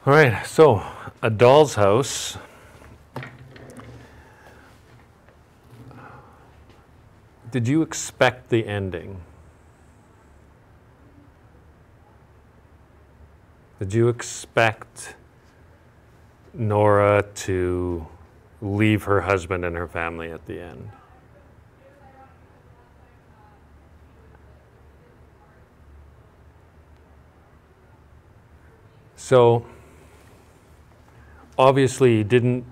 All right, so A Doll's House. Did you expect the ending? Did you expect Nora to leave her husband and her family at the end? So, obviously, you didn't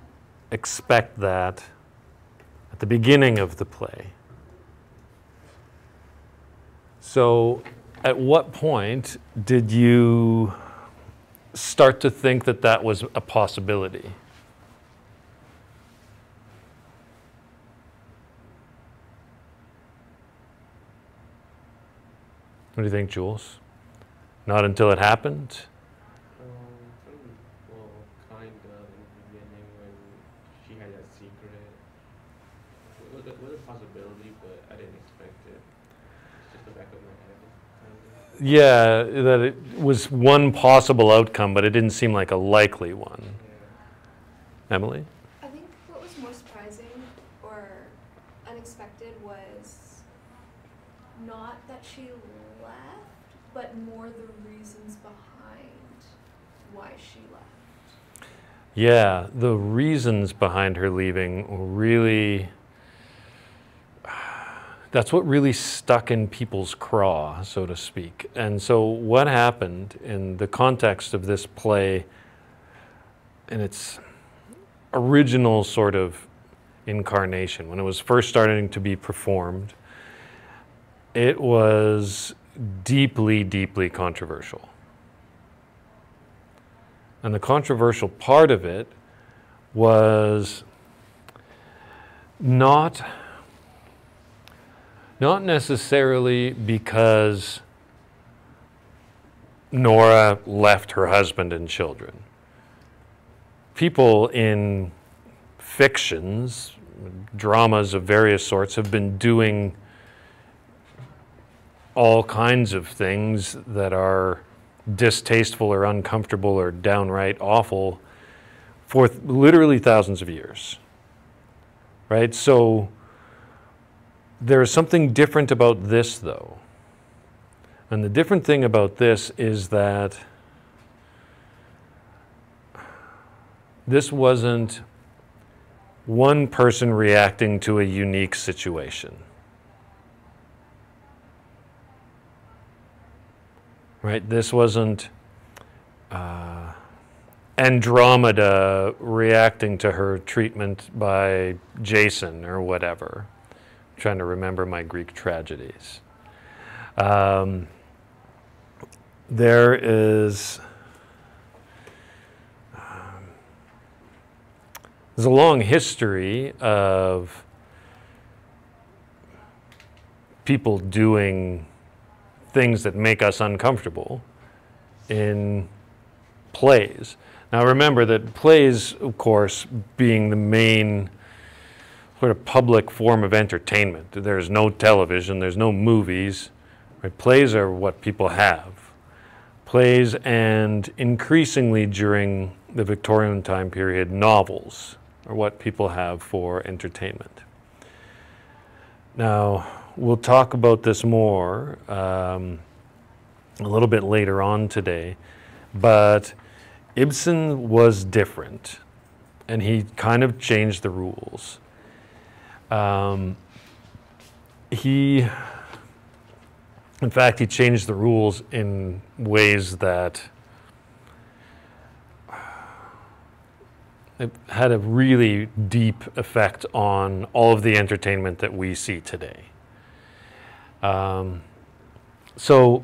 expect that at the beginning of the play. So, at what point did you start to think that that was a possibility? What do you think, Jules? Not until it happened? Well, kind of in the beginning when she had that secret. It was a possibility, but I didn't expect it. It's just the back of my head, kind of. Yeah, that it was one possible outcome, but it didn't seem like a likely one. Yeah. Emily? I think what was more surprising or unexpected was not that she left, but more the reasons behind why she left. Yeah, the reasons behind her leaving really, that's what really stuck in people's craw, so to speak. And so what happened in the context of this play, in its original sort of incarnation, when it was first starting to be performed, it was deeply, deeply controversial. And the controversial part of it was not necessarily because Nora left her husband and children. People in fictions, dramas of various sorts, have been doing all kinds of things that are distasteful or uncomfortable or downright awful for literally thousands of years, right? So there's something different about this, though. And the different thing about this is that this wasn't one person reacting to a unique situation. Right? This wasn't Andromeda reacting to her treatment by Jason or whatever. I'm trying to remember my Greek tragedies. There is there's a long history of people doing things that make us uncomfortable in plays. Now remember that plays, of course, being the main sort of public form of entertainment. There's no television, there's no movies. Right? Plays are what people have. Plays, and increasingly during the Victorian time period, novels are what people have for entertainment. Now, we'll talk about this more a little bit later on today, but Ibsen was different, and he kind of changed the rules. In fact, he changed the rules in ways that it had a really deep effect on all of the entertainment that we see today. So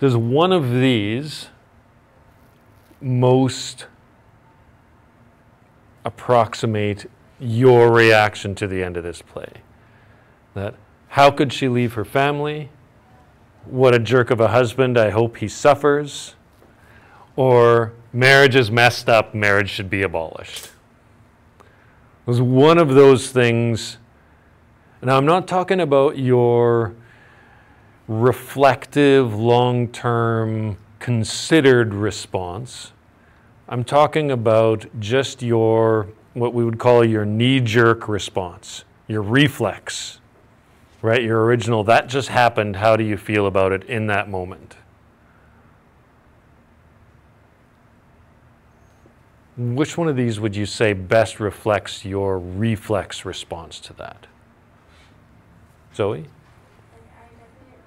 does one of these most approximate your reaction to the end of this play? That how could she leave her family? What a jerk of a husband, I hope he suffers. Or marriage is messed up, marriage should be abolished. It was one of those things. Now, I'm not talking about your reflective, long-term, considered response, I'm talking about just your, what we would call your knee-jerk response, your reflex, right? Your original, that just happened, how do you feel about it in that moment? Which one of these would you say best reflects your reflex response to that? Zoe? I definitely,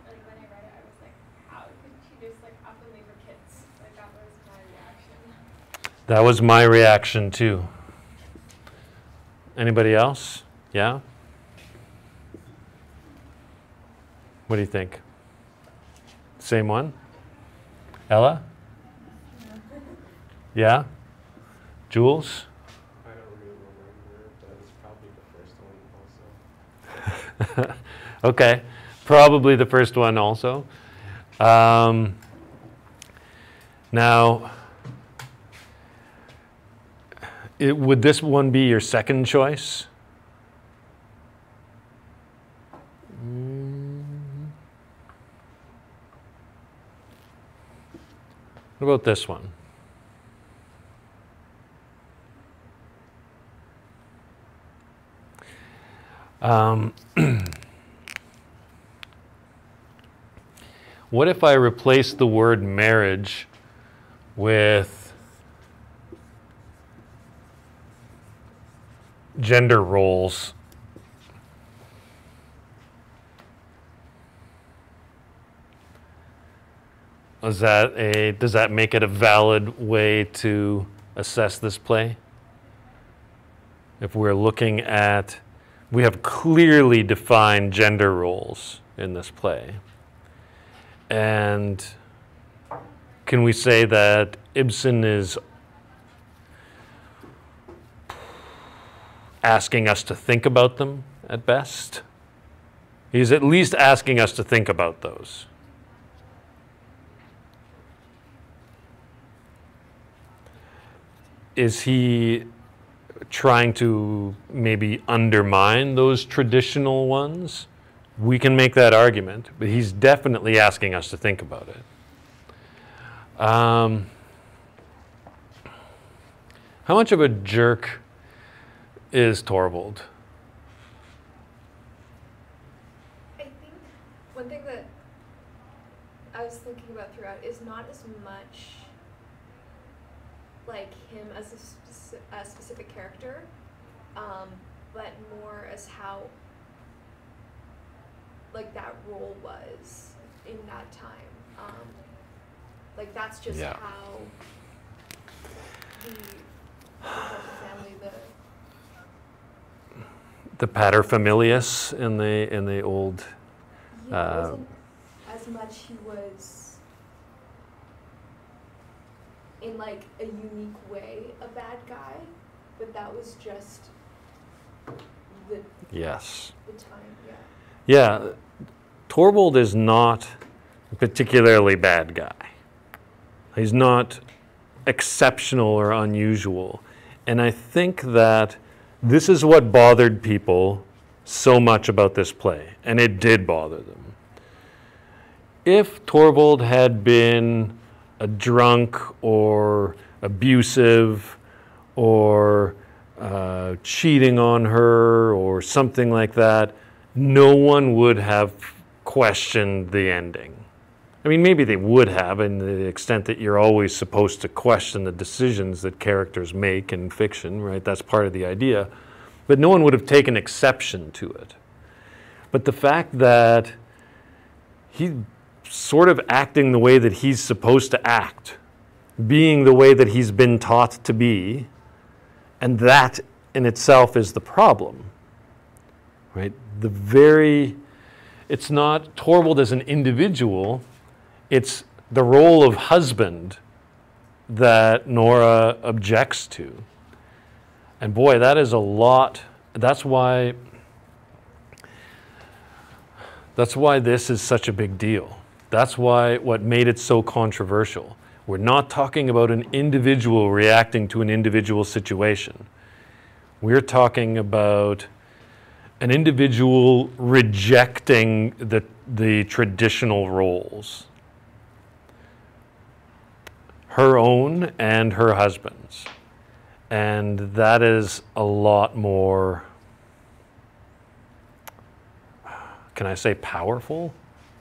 like, when I read it, I was like, how could she just, like, up and leave her kids? Like, that was my reaction. That was my reaction too. Anybody else? Yeah? What do you think? Same one? Ella? Yeah? Jules? I don't really remember, but it's probably the first one also. Okay, probably the first one also. Now, would this one be your second choice? What about this one? What if I replace the word marriage with gender roles? Does that make it a valid way to assess this play? If we're looking at, we have clearly defined gender roles in this play. And can we say that Ibsen is asking us to think about them at best? He's at least asking us to think about those. Is he trying to maybe undermine those traditional ones? We can make that argument, but he's definitely asking us to think about it. How much of a jerk is Torvald? I think one thing that I was thinking about throughout is not as much like him as a specific character, but more as how like that role was in that time. Like that's just Yeah. how the family, The paterfamilias in the old. it wasn't as much he was in like a unique way a bad guy, but that was just the Yes. time, yeah. Yeah, Torvald is not a particularly bad guy. He's not exceptional or unusual. And I think that this is what bothered people so much about this play, and it did bother them. If Torvald had been a drunk or abusive or cheating on her or something like that, no one would have questioned the ending. I mean, maybe they would have, in the extent that you're always supposed to question the decisions that characters make in fiction, right? That's part of the idea. But no one would have taken exception to it. But the fact that he's sort of acting the way that he's supposed to act, being the way that he's been taught to be, and that in itself is the problem, right? It's not Torvald as an individual, it's the role of husband that Nora objects to. And boy, that is a lot. That's why this is such a big deal. That's why what made it so controversial. We're not talking about an individual reacting to an individual situation. We're talking about an individual rejecting the traditional roles. her own and her husband's. And that is a lot more, can I say powerful?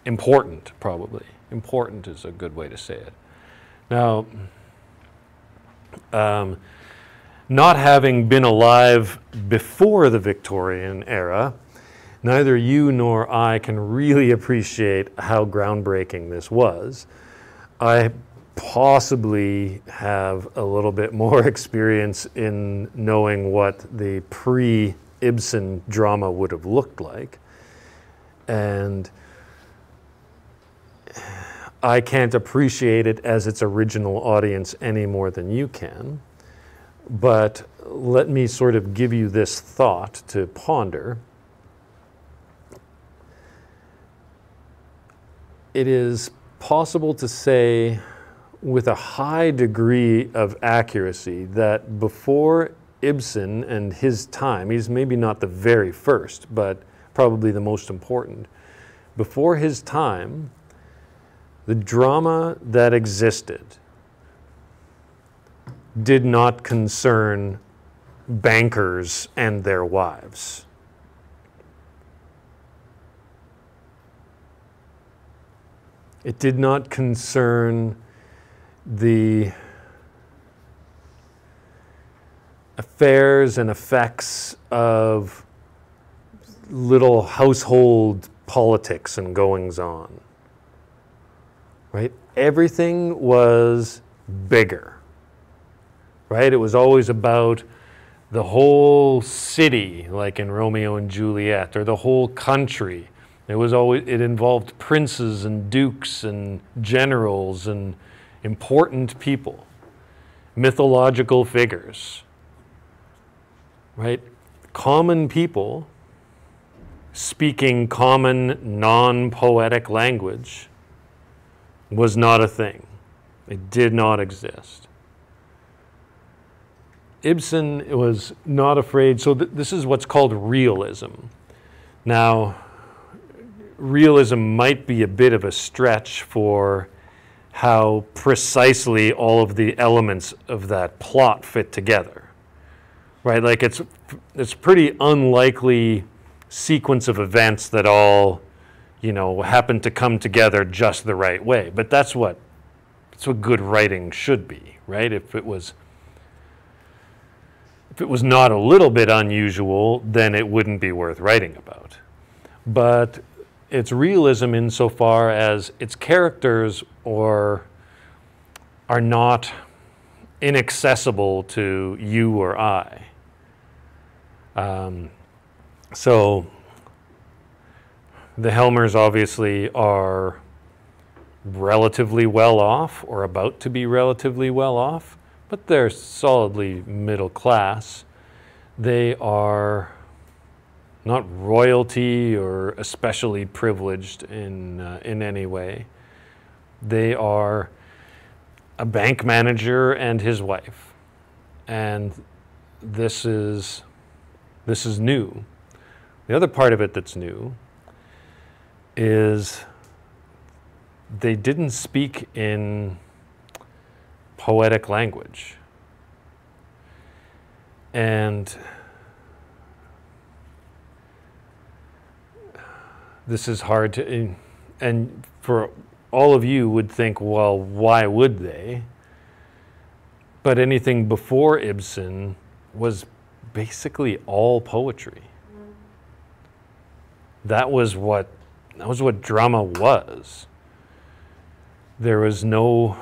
Important, probably. Important is a good way to say it. Now, not having been alive before the Victorian era, neither you nor I can really appreciate how groundbreaking this was. I possibly have a little bit more experience in knowing what the pre-Ibsen drama would have looked like. And I can't appreciate it as its original audience any more than you can. But let me sort of give you this thought to ponder. It is possible to say with a high degree of accuracy that before Ibsen and his time, he's maybe not the very first, but probably the most important. Before his time, the drama that existed did not concern bankers and their wives. It did not concern the affairs and effects of little household politics and goings-on, right? Everything was bigger, right? It was always about the whole city, like in Romeo and Juliet, or the whole country. It involved princes and dukes and generals and important people, mythological figures, right? Common people speaking common, non-poetic language was not a thing. It did not exist. Ibsen was not afraid, so this is what's called realism. Now, realism might be a bit of a stretch for how precisely all of the elements of that plot fit together, right? Like it's pretty unlikely sequence of events that all, happen to come together just the right way. But that's what good writing should be, right? If it was not a little bit unusual, then it wouldn't be worth writing about. But it's realism insofar as its characters are not inaccessible to you or I. So the Helmers obviously are relatively well off, or about to be relatively well off, but they're solidly middle class. They are not royalty or especially privileged in any way. They are a bank manager and his wife, and this is new. The other part of it that's new is they didn't speak in poetic language. And this is hard to, and for all of you would think, well, why would they? But anything before Ibsen was basically all poetry. That was what drama was. There was no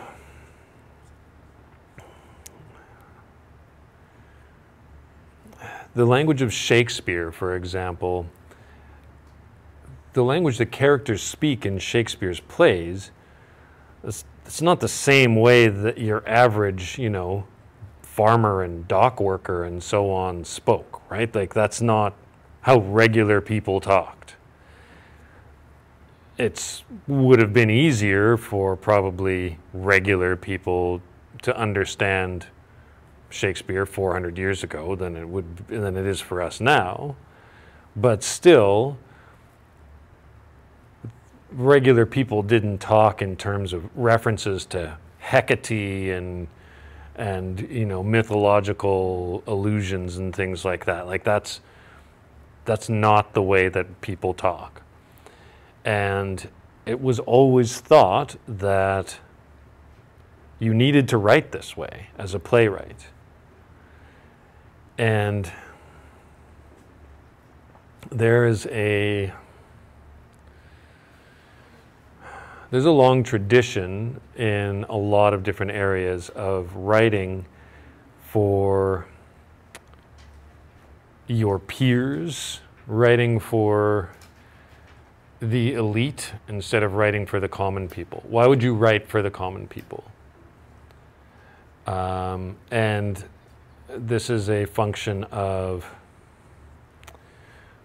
the language of Shakespeare, for example, the language that characters speak in Shakespeare's plays, it's not the same way that your average, farmer and dock worker and so on spoke, right? Like that's not how regular people talked. It would have been easier for probably regular people to understand Shakespeare 400 years ago than it is for us now. But still, regular people didn't talk in terms of references to Hecate and you know, mythological allusions and things like that. Like that's not the way that people talk. And it was always thought that you needed to write this way as a playwright. And there's a long tradition in a lot of different areas of writing for your peers, writing for the elite instead of writing for the common people. Why would you write for the common people? And this is a function of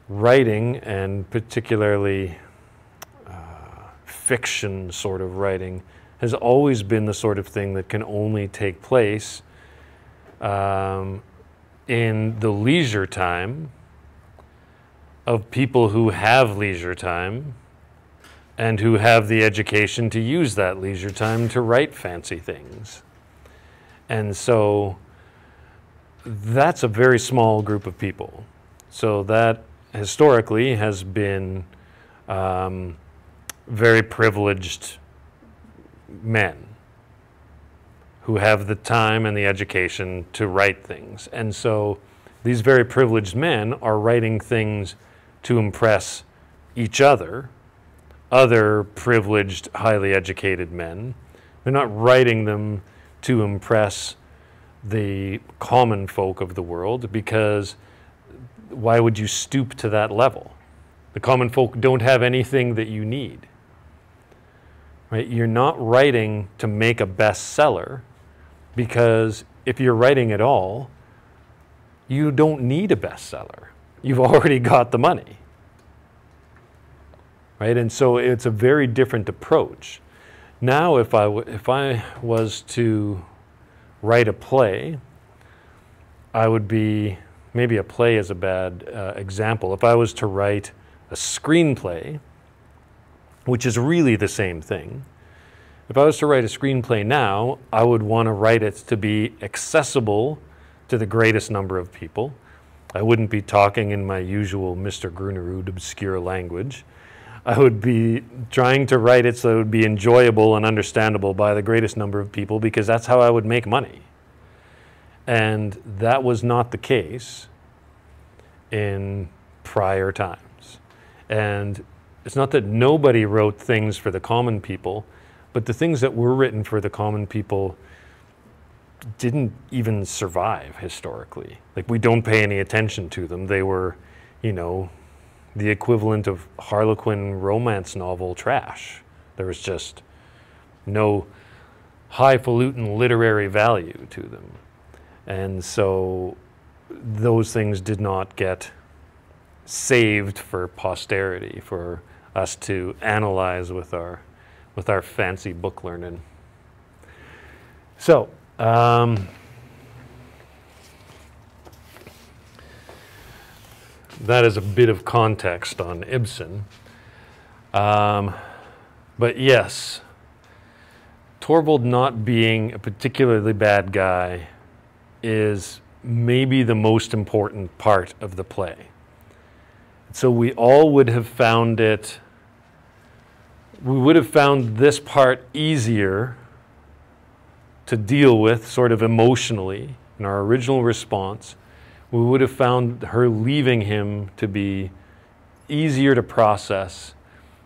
writing, and particularly fiction sort of writing has always been the sort of thing that can only take place in the leisure time of people who have leisure time and who have the education to use that leisure time to write fancy things. And so that's a very small group of people. So that historically has been very privileged men who have the time and the education to write things. And so these very privileged men are writing things to impress each other privileged, highly educated men. They're not writing them to impress the common folk of the world, because why would you stoop to that level? The common folk don't have anything that you need. Right? You're not writing to make a bestseller, because if you're writing at all, you don't need a bestseller. You've already got the money. Right? And so it's a very different approach. Now, if I was to write a play, I would be, maybe a play is a bad example. If I was to write a screenplay, which is really the same thing, if I was to write a screenplay now, I would want to write it to be accessible to the greatest number of people. I wouldn't be talking in my usual Mr. Grunerud obscure language. I would be trying to write it so it would be enjoyable and understandable by the greatest number of people, because that's how I would make money. And that was not the case in prior times. And it's not that nobody wrote things for the common people, but the things that were written for the common people didn't even survive historically. Like, we don't pay any attention to them. They were, you know, the equivalent of Harlequin romance novel trash. There was just no highfalutin literary value to them. And so those things did not get saved for posterity, for us to analyze with our fancy book learning. So that is a bit of context on Ibsen. But yes, Torvald not being a particularly bad guy is maybe the most important part of the play. So we all would have found it, we would have found this part easier to deal with sort of emotionally in our original response. We would have found her leaving him to be easier to process,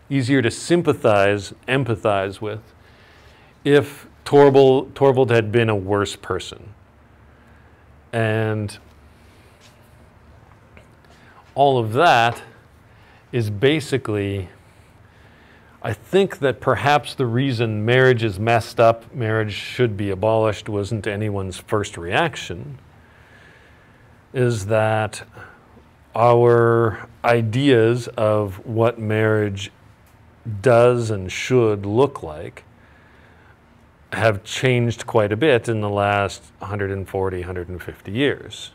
easier to sympathize, empathize with, if Torvald had been a worse person. And all of that is basically, I think that perhaps the reason marriage is messed up, marriage should be abolished, wasn't anyone's first reaction, is that our ideas of what marriage does and should look like have changed quite a bit in the last 140, 150 years.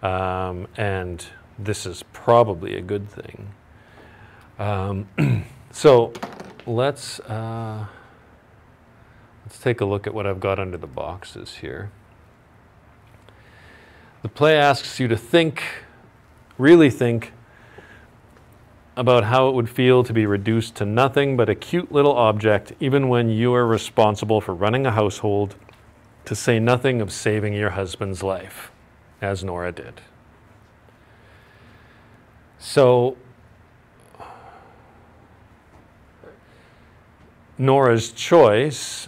And this is probably a good thing. So let's Let's take a look at what I've got under the boxes here. The play asks you to think, really think, about how it would feel to be reduced to nothing but a cute little object, even when you are responsible for running a household, to say nothing of saving your husband's life, as Nora did. So, Nora's choice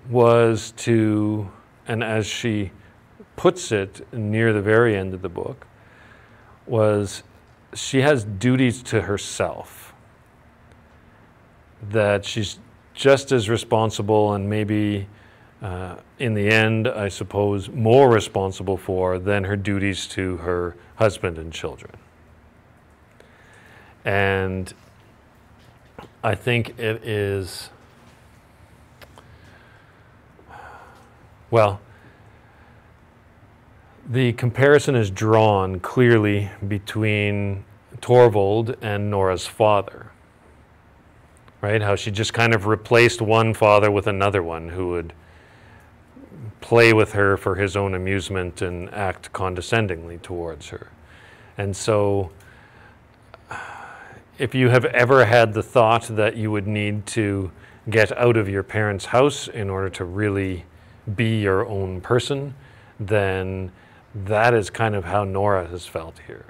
was to, and as she puts it near the very end of the book, was she has duties to herself that she's just as responsible and maybe in the end, I suppose, more responsible for than her duties to her husband and children. And I think it is, well, the comparison is drawn clearly between Torvald and Nora's father, right? How she just kind of replaced one father with another one who would play with her for his own amusement and act condescendingly towards her. And so, if you have ever had the thought that you would need to get out of your parents' house in order to really be your own person, then that is kind of how Nora has felt here.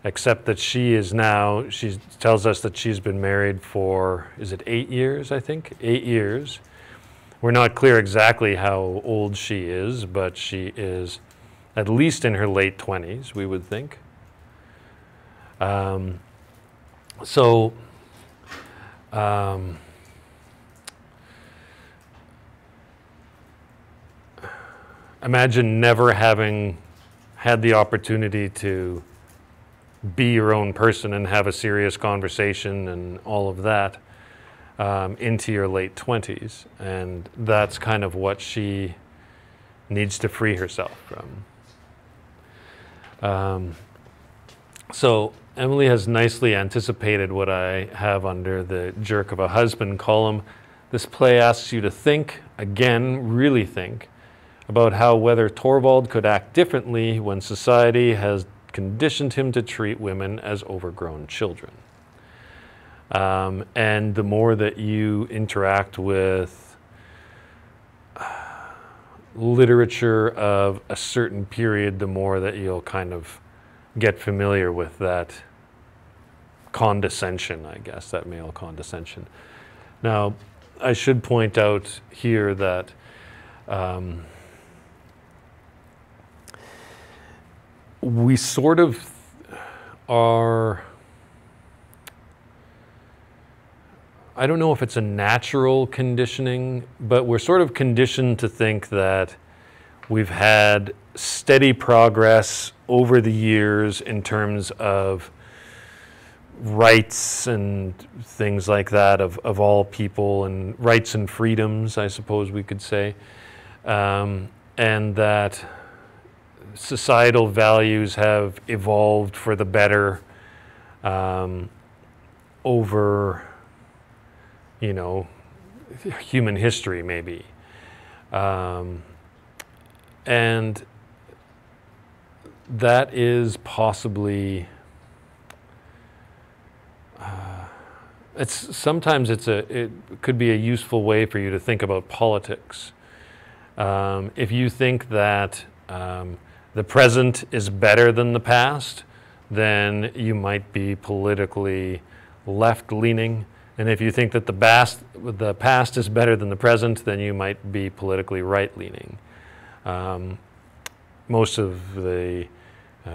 Except that she is now, she tells us that she's been married for, is it 8 years, I think? 8 years. We're not clear exactly how old she is, but she is at least in her late 20s, we would think. Imagine never having had the opportunity to be your own person and have a serious conversation and all of that into your late 20s. And that's kind of what she needs to free herself from. So Emily has nicely anticipated what I have under the jerk of a husband column. This play asks you to think, again, really think, about how whether Torvald could act differently when society has conditioned him to treat women as overgrown children. And the more that you interact with literature of a certain period, the more that you'll kind of get familiar with that condescension, I guess, that male condescension. Now, I should point out here that we sort of are, I don't know if it's a natural conditioning, but we're sort of conditioned to think that we've had steady progress over the years in terms of rights and things like that of all people, and rights and freedoms, I suppose we could say, and that societal values have evolved for the better over, you know, human history maybe. And that is possibly, sometimes it could be a useful way for you to think about politics. If you think that the present is better than the past, then you might be politically left-leaning. And if you think that the past is better than the present, then you might be politically right-leaning. Most of the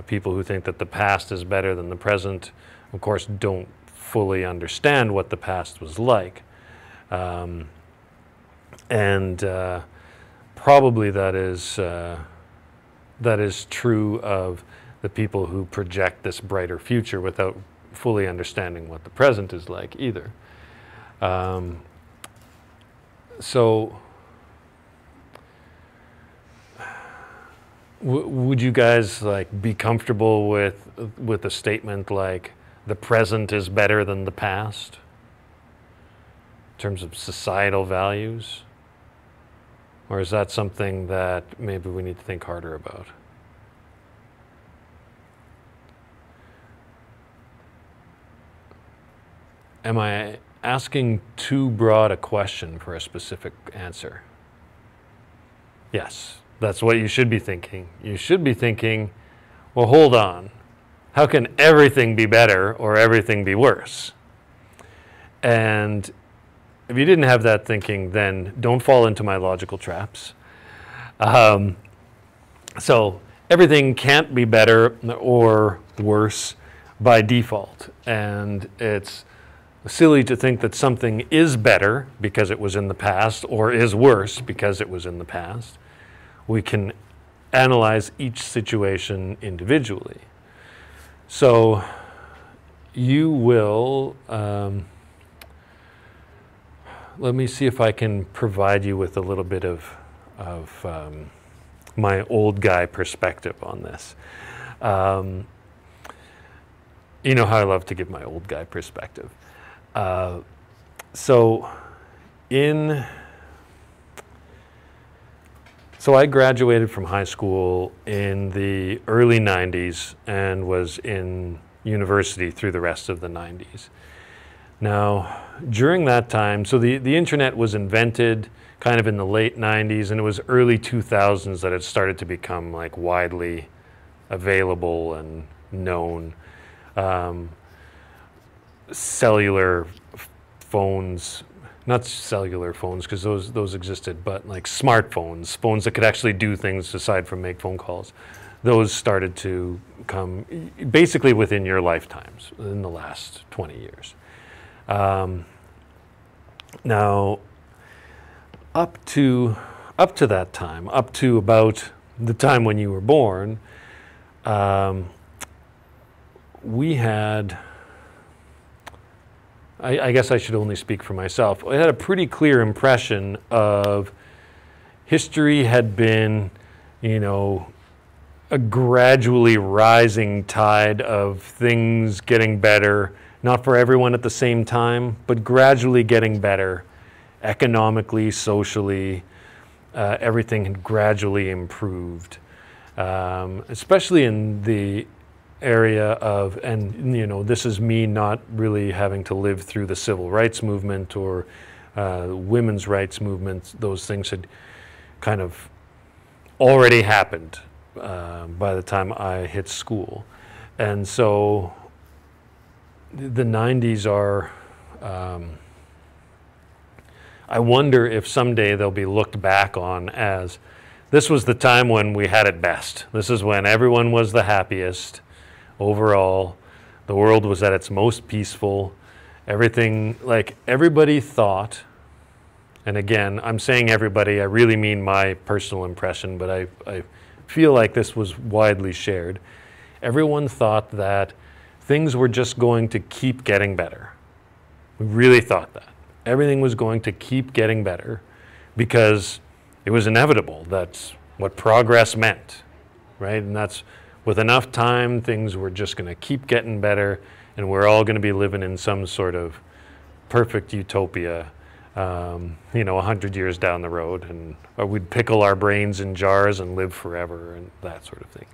people who think that the past is better than the present, of course, don't fully understand what the past was like. Probably that is true of the people who project this brighter future without fully understanding what the present is like either. So would you guys like be comfortable with a statement like the present is better than the past in terms of societal values? Or is that something that maybe we need to think harder about? Am I asking too broad a question for a specific answer? Yes, that's what you should be thinking. You should be thinking, well, hold on. How can everything be better or everything be worse? And if you didn't have that thinking, then don't fall into my logical traps. So everything can't be better or worse by default. And it's silly to think that something is better because it was in the past or is worse because it was in the past. We can analyze each situation individually. So you will, let me see if I can provide you with a little bit of my old guy perspective on this. You know how I love to give my old guy perspective. So I graduated from high school in the early 90s and was in university through the rest of the 90s. Now, during that time, so the internet was invented kind of in the late 90s, and it was early 2000s that it started to become like widely available and known. Cellular phones, not cellular phones because those existed, but like smartphones, phones that could actually do things aside from make phone calls. Those started to come basically within your lifetimes in the last 20 years. Now, up to that time, up to about the time when you were born, we had, I guess I should only speak for myself, I had a pretty clear impression of history had been, you know, a gradually rising tide of things getting better, not for everyone at the same time, but gradually getting better economically, socially. Everything had gradually improved, especially in the area of, and you know, this is me not really having to live through the civil rights movement or women's rights movement. Those things had kind of already happened by the time I hit school. And so the 90s are, I wonder if someday they'll be looked back on as, this was the time when we had it best. This is when everyone was the happiest overall. The world was at its most peaceful. Everything, like everybody thought, and again, I'm saying everybody, I really mean my personal impression, but I feel like this was widely shared. Everyone thought that things were just going to keep getting better. We really thought that. Everything was going to keep getting better because it was inevitable. That's what progress meant, right? And that's, with enough time, things were just going to keep getting better, and we're all going to be living in some sort of perfect utopia, you know, 100 years down the road, and or we'd pickle our brains in jars and live forever, and that sort of thing.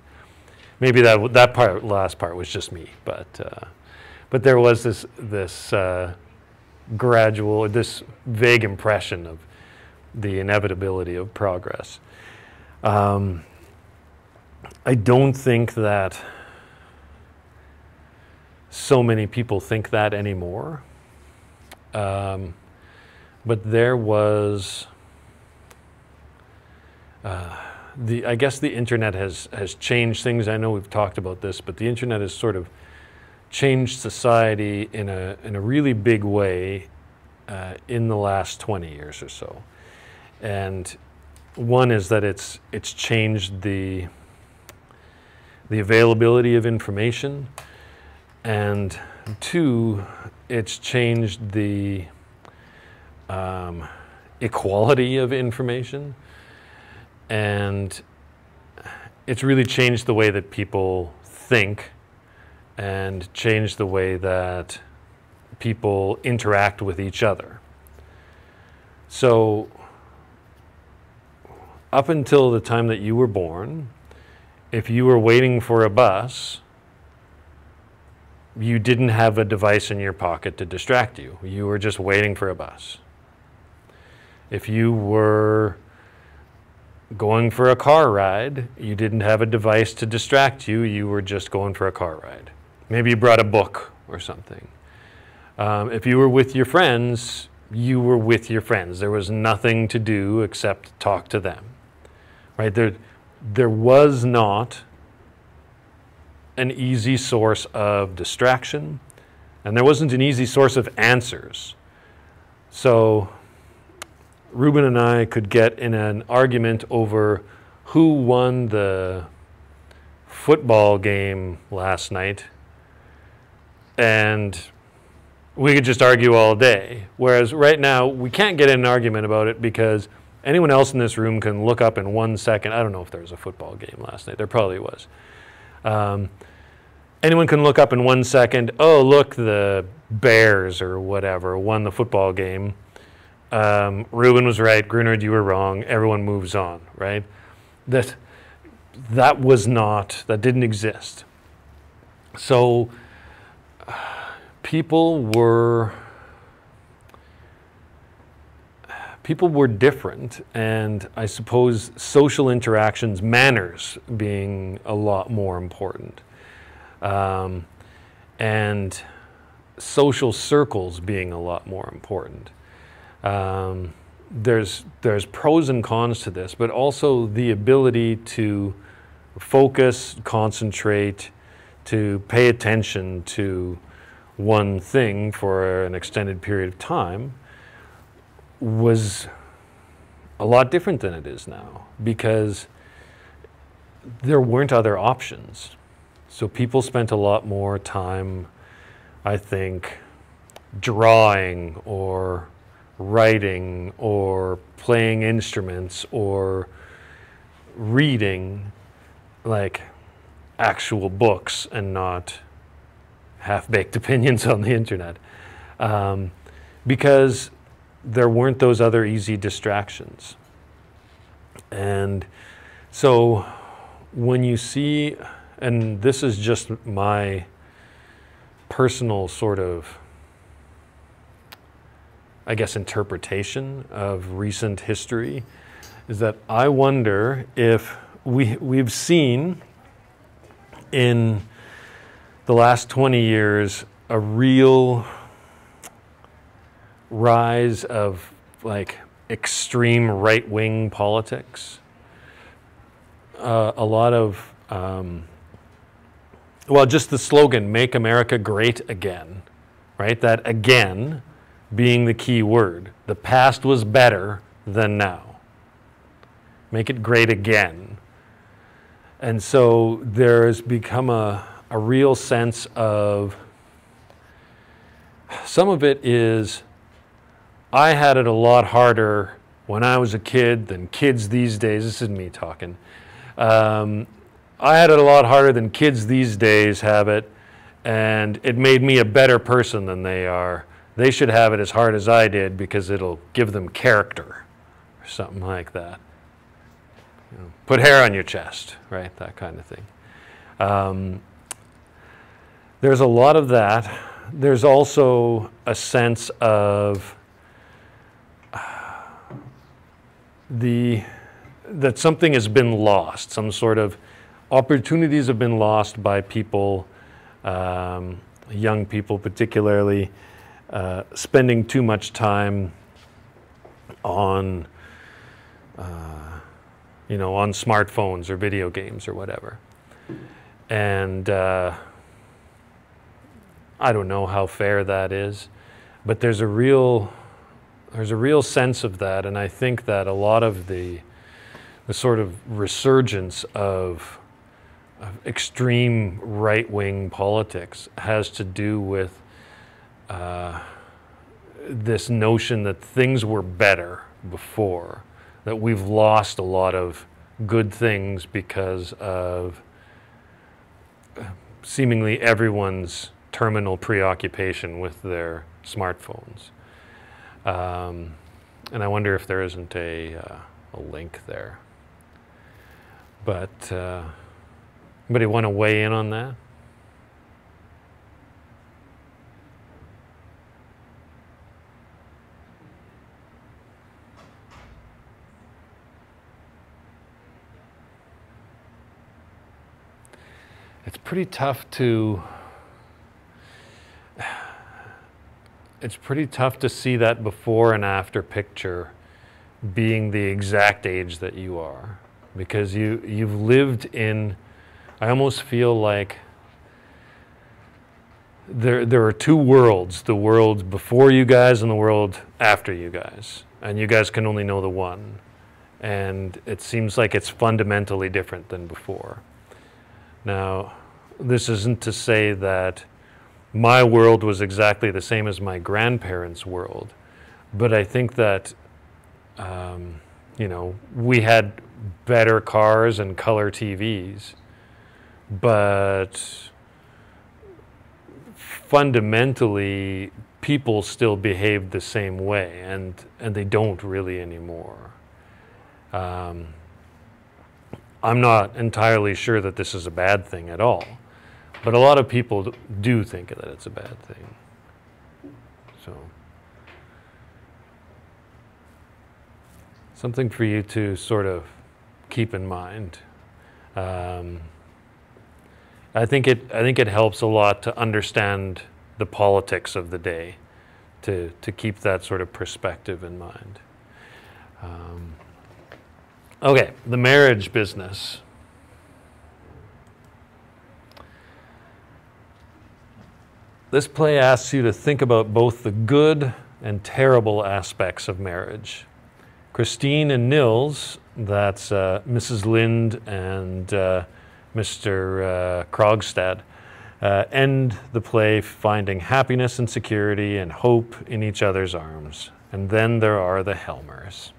Maybe that part, last part, was just me, but there was this gradual, this vague impression of the inevitability of progress. I don't think that so many people think that anymore. But there was, I guess the internet has changed things. I know we've talked about this, but the internet has sort of changed society in a really big way in the last 20 years or so. And one is that it's changed the availability of information, and two, it's changed the equality of information, and it's really changed the way that people think and changed the way that people interact with each other. So up until the time that you were born, if you were waiting for a bus, you didn't have a device in your pocket to distract you. You were just waiting for a bus. If you were going for a car ride, you didn't have a device to distract you. You were just going for a car ride. Maybe you brought a book or something. If you were with your friends, you were with your friends. There was nothing to do except talk to them. Right? There was not an easy source of distraction, and there wasn't an easy source of answers. So Ruben and I could get in an argument over who won the football game last night, and we could just argue all day. Whereas right now, we can't get in an argument about it because anyone else in this room can look up in 1 second. I don't know if there was a football game last night. There probably was. Anyone can look up in 1 second, oh, look, the Bears or whatever won the football game. Ruben was right, Grunard, you were wrong, everyone moves on, right? That didn't exist. So people were different, and I suppose social interactions, manners being a lot more important, and social circles being a lot more important. There's pros and cons to this, but also the ability to focus, concentrate, to pay attention to one thing for an extended period of time was a lot different than it is now, because there weren't other options. So people spent a lot more time, I think, drawing or writing or playing instruments or reading, like actual books and not half-baked opinions on the internet, because there weren't those other easy distractions. And so when you see, and this is just my personal sort of, I guess, interpretation of recent history, is that I wonder if we've seen in the last 20 years a real rise of like extreme right-wing politics. A lot of, well, just the slogan, "Make America Great Again," right? That again being the key word. The past was better than now. Make it great again. And so there's become a real sense of, some of it is, I had it a lot harder when I was a kid than kids these days. This is me talking. I had it a lot harder than kids these days have it, and it made me a better person than they are. They should have it as hard as I did because it'll give them character, or something like that. You know, put hair on your chest, right? That kind of thing. There's a lot of that. There's also a sense of that something has been lost. Some sort of opportunities have been lost by people, young people particularly, spending too much time on, on smartphones or video games or whatever. And I don't know how fair that is, but there's a real sense of that, and I think that a lot of the sort of resurgence of extreme right-wing politics has to do with this notion that things were better before, that we've lost a lot of good things because of seemingly everyone's terminal preoccupation with their smartphones. And I wonder if there isn't a link there. But anybody want to weigh in on that? It's pretty tough to see that before and after picture being the exact age that you are, because you've lived in, I almost feel like there are two worlds, the world before you guys and the world after you guys, and you guys can only know the one, and it seems like it's fundamentally different than before. Now, this isn't to say that my world was exactly the same as my grandparents' world, but I think that, you know, we had better cars and color TVs, but fundamentally, people still behaved the same way, and they don't really anymore. I'm not entirely sure that this is a bad thing at all, but a lot of people do think that it's a bad thing. So, something for you to sort of keep in mind. I think it helps a lot to understand the politics of the day, to keep that sort of perspective in mind. Okay, the marriage business. This play asks you to think about both the good and terrible aspects of marriage. Christine and Nils, that's Mrs. Lind and Mr. Krogstad, end the play finding happiness and security and hope in each other's arms. And then there are the Helmers.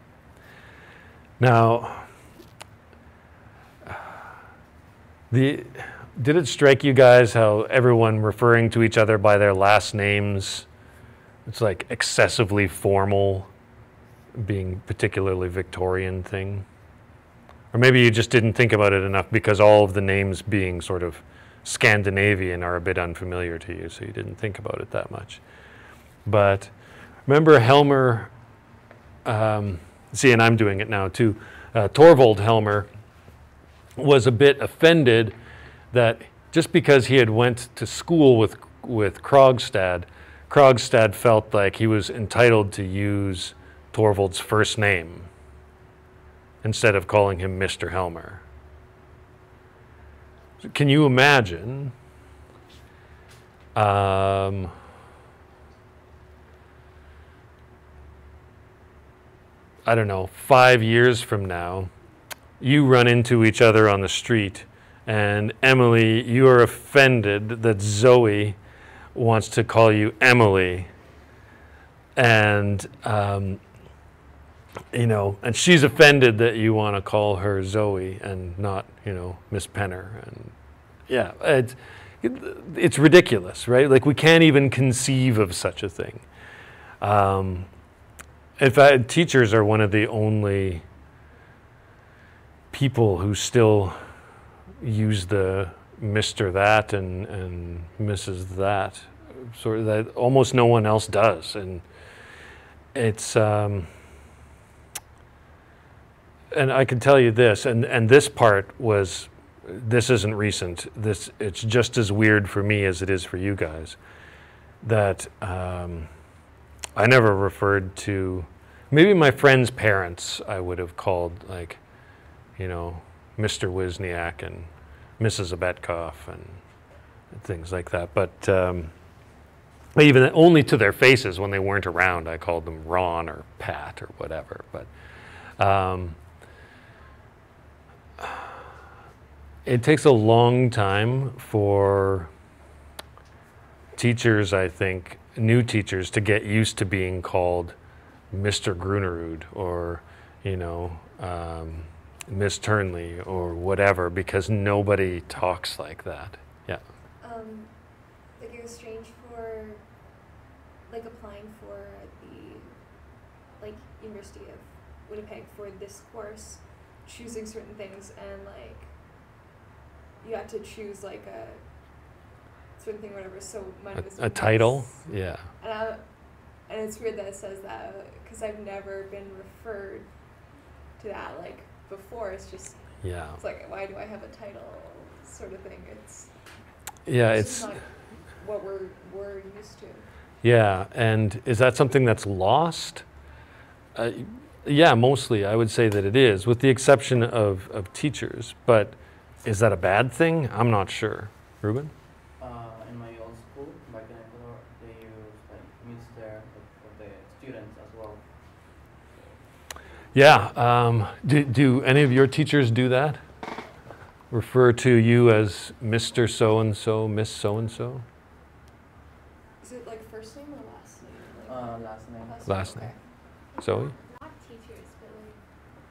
Now, did it strike you guys how everyone referring to each other by their last names, it's like excessively formal, being particularly Victorian thing? Or maybe you just didn't think about it enough because all of the names being sort of Scandinavian are a bit unfamiliar to you, so you didn't think about it that much. But remember Helmer, see, and I'm doing it now too, Torvald Helmer was a bit offended that just because he had went to school with Krogstad, Krogstad felt like he was entitled to use Torvald's first name instead of calling him Mr. Helmer. So can you imagine I don't know, 5 years from now, you run into each other on the street, and Emily, you are offended that Zoe wants to call you Emily, and you know, and she's offended that you want to call her Zoe and not, you know, Miss Penner, and yeah, it's ridiculous, right? Like, we can't even conceive of such a thing. In fact, teachers are one of the only people who still use the Mr. that and Mrs. that, sort of, that almost no one else does. And it's, and I can tell you this, and this part was, this isn't recent, it's just as weird for me as it is for you guys, that I never referred to, maybe my friends' parents I would have called, like, you know, Mr. Wisniak and Mrs. Abetkoff and things like that. But even only to their faces when they weren't around, I called them Ron or Pat or whatever. But it takes a long time for teachers, I think, new teachers, to get used to being called Mr. Grunerud or, you know, Miss Turnley or whatever, because nobody talks like that. Yeah. Like, it was strange for, like, applying for the, like, University of Winnipeg for this course, choosing certain things, and like you had to choose like a certain thing, whatever. So mine was A title? Miss. Yeah. And it's weird that it says that because I've never been referred to that like before. It's just Yeah. it's like, why do I have a title sort of thing? It's It's not what we're used to. yeah. And is that something that's lost? Yeah, mostly I would say that it is, with the exception of teachers. But is that a bad thing? I'm not sure. Ruben? In my old school, back in Ecuador, they used like Mr. for the students as well. Yeah. Do any of your teachers do that? Refer to you as Mr. So-and-so, Miss So-and-so? Is it like first name or last name? Last name. Last name. Zoe? Not teachers, but like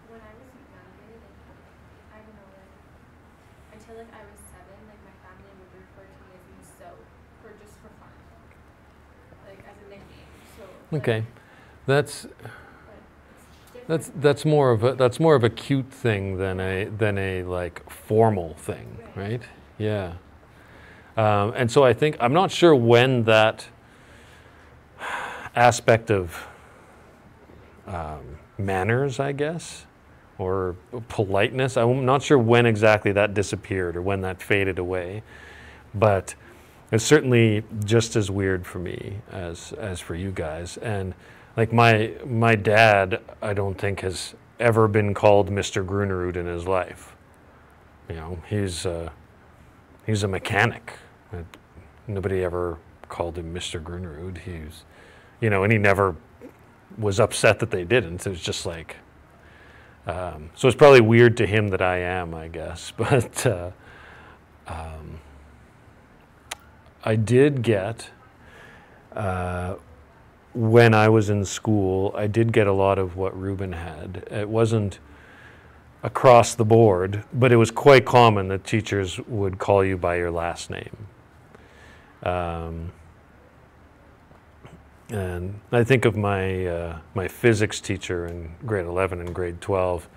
when I was younger, like I don't know, like until like I was 7, like my family would refer to me as Miss So for fun, like as a nickname. So like, Okay. That's but it's different. that's more of a cute thing than a like formal thing, right? Yeah. And so I think I'm not sure when that aspect of manners, I guess, or politeness. I'm not sure when exactly that disappeared or when that faded away, but it's certainly just as weird for me as for you guys. And like my dad, I don't think has ever been called Mr. Grunerud in his life. You know, he's a mechanic. Nobody ever called him Mr. Grunerud. He's, you know, and he never was upset that they didn't. It was just like, so it's probably weird to him that I am, I guess. But I did get, when I was in school, I did get a lot of what Ruben had. It wasn't across the board, but it was quite common that teachers would call you by your last name. And I think of my my physics teacher in grade 11 and grade 12.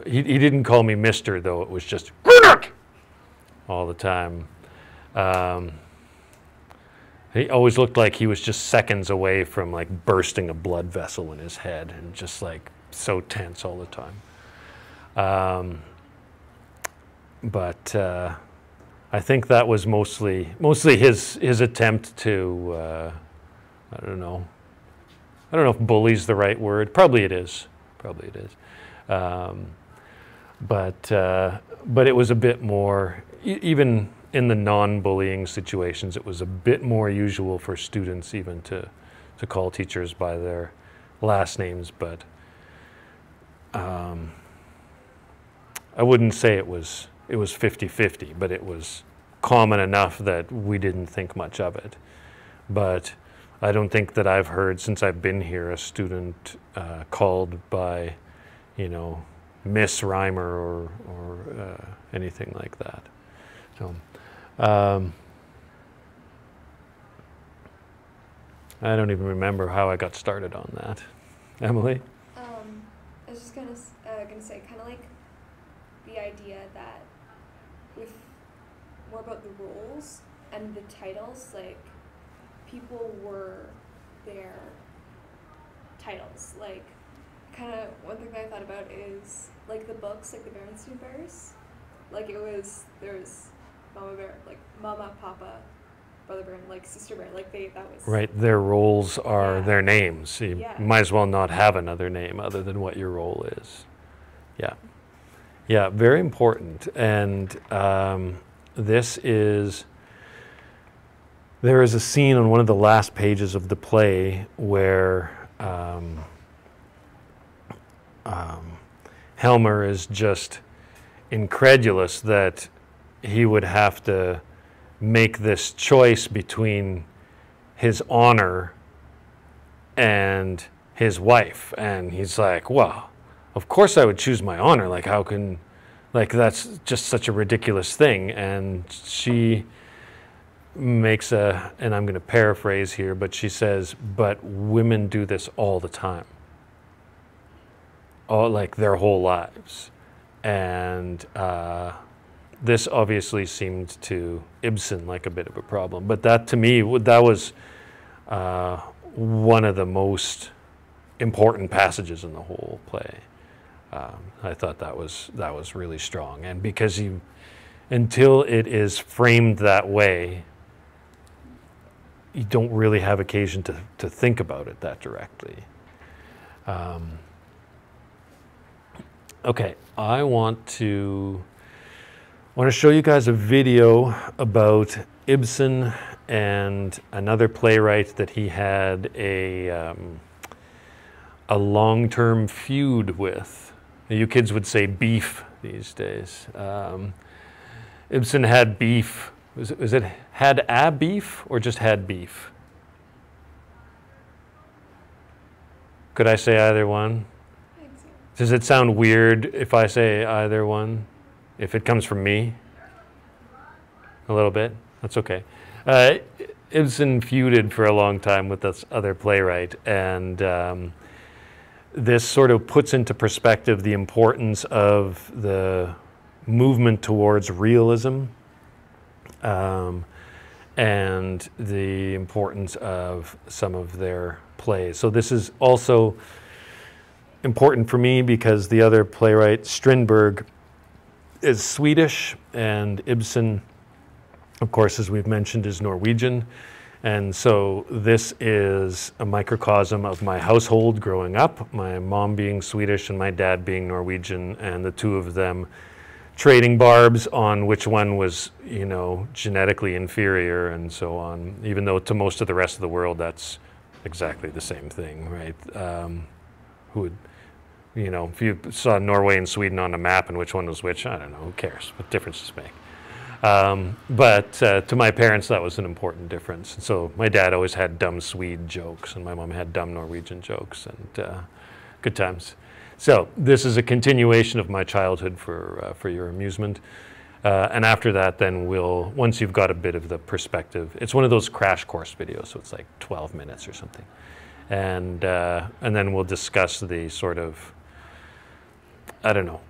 He didn't call me Mister, though. It was just all the time. He always looked like he was just seconds away from like bursting a blood vessel in his head, and just like so tense all the time. But I think that was mostly his attempt to I don't know if bully's the right word. Probably it is. But it was a bit more, even in the non-bullying situations, it was a bit more usual for students even to call teachers by their last names. But I wouldn't say it was 50-50, but it was common enough that we didn't think much of it. But I don't think that I've heard since I've been here a student called by, you know, Miss Reimer or anything like that. So I don't even remember how I got started on that. Emily? I was just gonna say, kind of like the idea that with more about the roles and the titles, like people were their titles. Like, kind of one thing that I thought about is like the books, like the Berenstain Bears. Like there's Mama Bear, like Mama, Papa, Brother Bear, and like Sister Bear. Like that was Right, their roles are Yeah. their names. You Yeah. might as well not have another name other than what your role is. Yeah. Yeah, very important. And there is a scene on one of the last pages of the play where Helmer is just incredulous that he would have to make this choice between his honor and his wife. And he's like, well, of course I would choose my honor. Like, how can, like, that's just such a ridiculous thing. And she makes and I'm going to paraphrase here, but she says, but women do this all the time. All, like, their whole lives. and this obviously seemed to Ibsen like a bit of a problem. But that, to me, that was one of the most important passages in the whole play. I thought that was really strong, and because until it is framed that way, you don't really have occasion to think about it that directly. Okay, I want to show you guys a video about Ibsen and another playwright that he had a long-term feud with. You kids would say beef these days. Ibsen had beef. Was it had a beef or just had beef? Could I say either one? Does it sound weird if I say either one? If it comes from me? A little bit? That's okay. Ibsen feuded for a long time with this other playwright, and this sort of puts into perspective the importance of the movement towards realism, and the importance of some of their plays. So this is also important for me because the other playwright, Strindberg, is Swedish, and Ibsen, of course, as we've mentioned, is Norwegian. And so this is a microcosm of my household growing up, my mom being Swedish and my dad being Norwegian, and the two of them trading barbs on which one was, you know, genetically inferior and so on, even though to most of the rest of the world that's exactly the same thing, right? Who would, you know, if you saw Norway and Sweden on a map and which one was which, I don't know, who cares? What difference does it make? But to my parents, that was an important difference. And so my dad always had dumb Swede jokes, and my mom had dumb Norwegian jokes, and good times. So this is a continuation of my childhood for your amusement. And after that, then once you've got a bit of the perspective, it's one of those crash course videos, so it's like 12 minutes or something. And then we'll discuss the sort of, I don't know,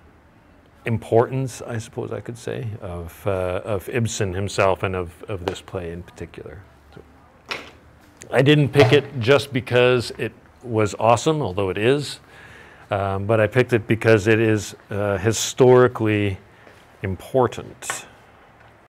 importance, I suppose I could say, of Ibsen himself and of this play in particular. So, I didn't pick it just because it was awesome, although it is, but I picked it because it is historically important.